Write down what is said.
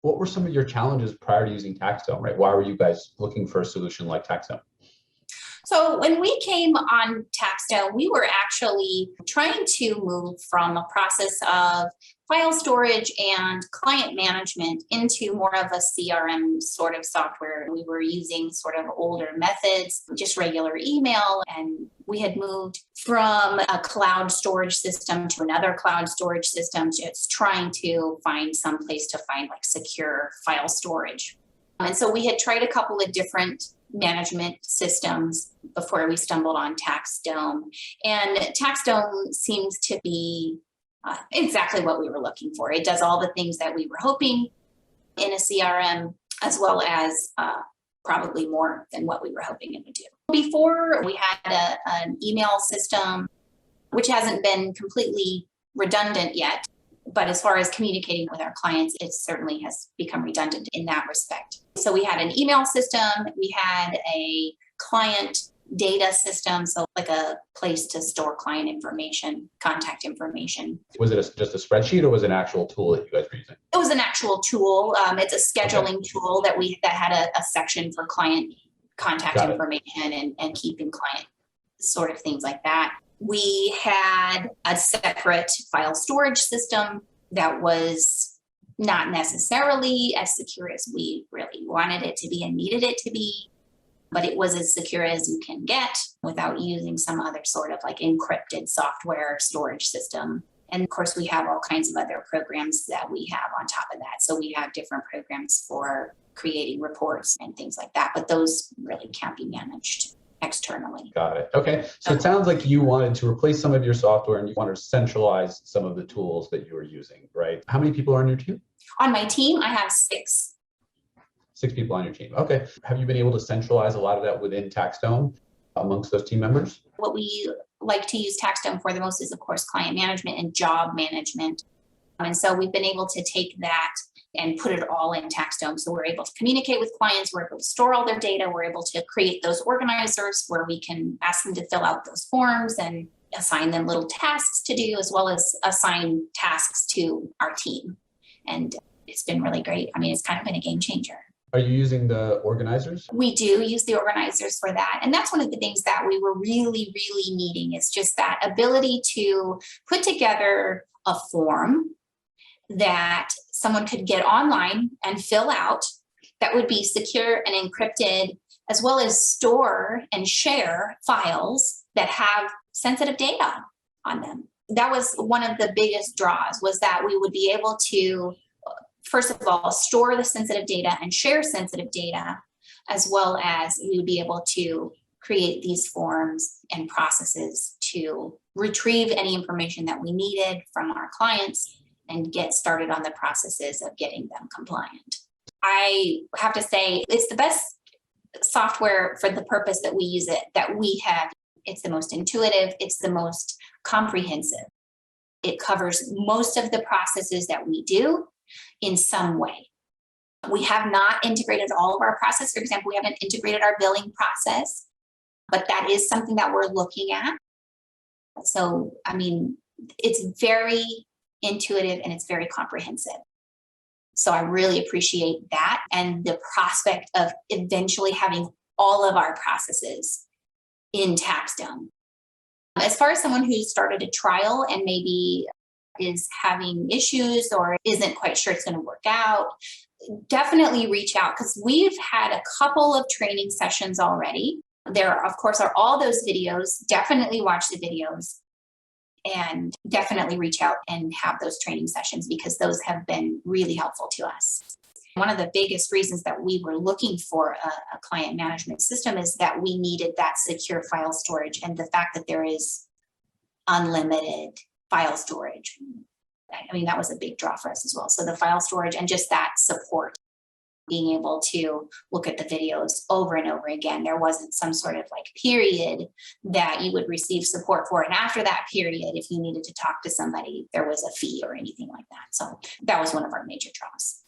What were some of your challenges prior to using TaxDome, right? Why were you guys looking for a solution like TaxDome? So when we came on TaxDome, we were actually trying to move from a process of file storage and client management into more of a CRM sort of software. We were using sort of older methods, just regular email, and we had moved from a cloud storage system to another cloud storage system, just trying to find some place to find like secure file storage. And so we had tried a couple of different management systems before we stumbled on TaxDome. And TaxDome seems to be exactly what we were looking for. It does all the things that we were hoping in a CRM, as well as probably more than what we were hoping it would do. Before, we had an email system, which hasn't been completely redundant yet. But as far as communicating with our clients, it certainly has become redundant in that respect. So we had an email system, we had a client data system, so like a place to store client information, contact information. Was it just a spreadsheet, or was it an actual tool that you guys were using? It was an actual tool. It's a scheduling tool that had a section for client contact information and keeping client sort of things like that. We had a separate file storage system that was not necessarily as secure as we really wanted it to be and needed it to be, but it was as secure as you can get without using some other sort of like encrypted software storage system. And of course, we have all kinds of other programs that we have on top of that. So we have different programs for creating reports and things like that, but those really can't be managed externally. Got it. Okay. So it sounds like you wanted to replace some of your software and you wanted to centralize some of the tools that you were using, right? How many people are on your team? On my team, I have 6. 6 people on your team. Okay. Have you been able to centralize a lot of that within TaxDome amongst those team members? What we like to use TaxDome for the most is, of course, client management and job management. And so we've been able to take that and put it all in TaxDome. So we're able to communicate with clients, we're able to store all their data, we're able to create those organizers where we can ask them to fill out those forms and assign them little tasks to do, as well as assign tasks to our team. And it's been really great. I mean, it's kind of been a game changer. Are you using the organizers? We do use the organizers for that. And that's one of the things that we were really, really needing, is just that ability to put together a form that someone could get online and fill out that would be secure and encrypted, as well as store and share files that have sensitive data on them. That was one of the biggest draws, was that we would be able to, first of all, store the sensitive data and share sensitive data, as well as we would be able to create these forms and processes to retrieve any information that we needed from our clients and get started on the processes of getting them compliant. I have to say, it's the best software for the purpose that we use it, that we have. It's the most intuitive, it's the most comprehensive. It covers most of the processes that we do in some way. We have not integrated all of our process. For example, we haven't integrated our billing process, but that is something that we're looking at. So, I mean, it's very intuitive and it's very comprehensive. So I really appreciate that, and the prospect of eventually having all of our processes in TaxDome. As far as someone who started a trial and maybe is having issues or isn't quite sure it's going to work out, definitely reach out, because we've had a couple of training sessions already. There, of course, are all those videos. Definitely watch the videos and definitely reach out and have those training sessions, because those have been really helpful to us. One of the biggest reasons that we were looking for a client management system is that we needed that secure file storage, and the fact that there is unlimited file storage. I mean, that was a big draw for us as well. So the file storage and just that support, being able to look at the videos over and over again. There wasn't some sort of like period that you would receive support for. And after that period, if you needed to talk to somebody, there was a fee or anything like that. So that was one of our major draws.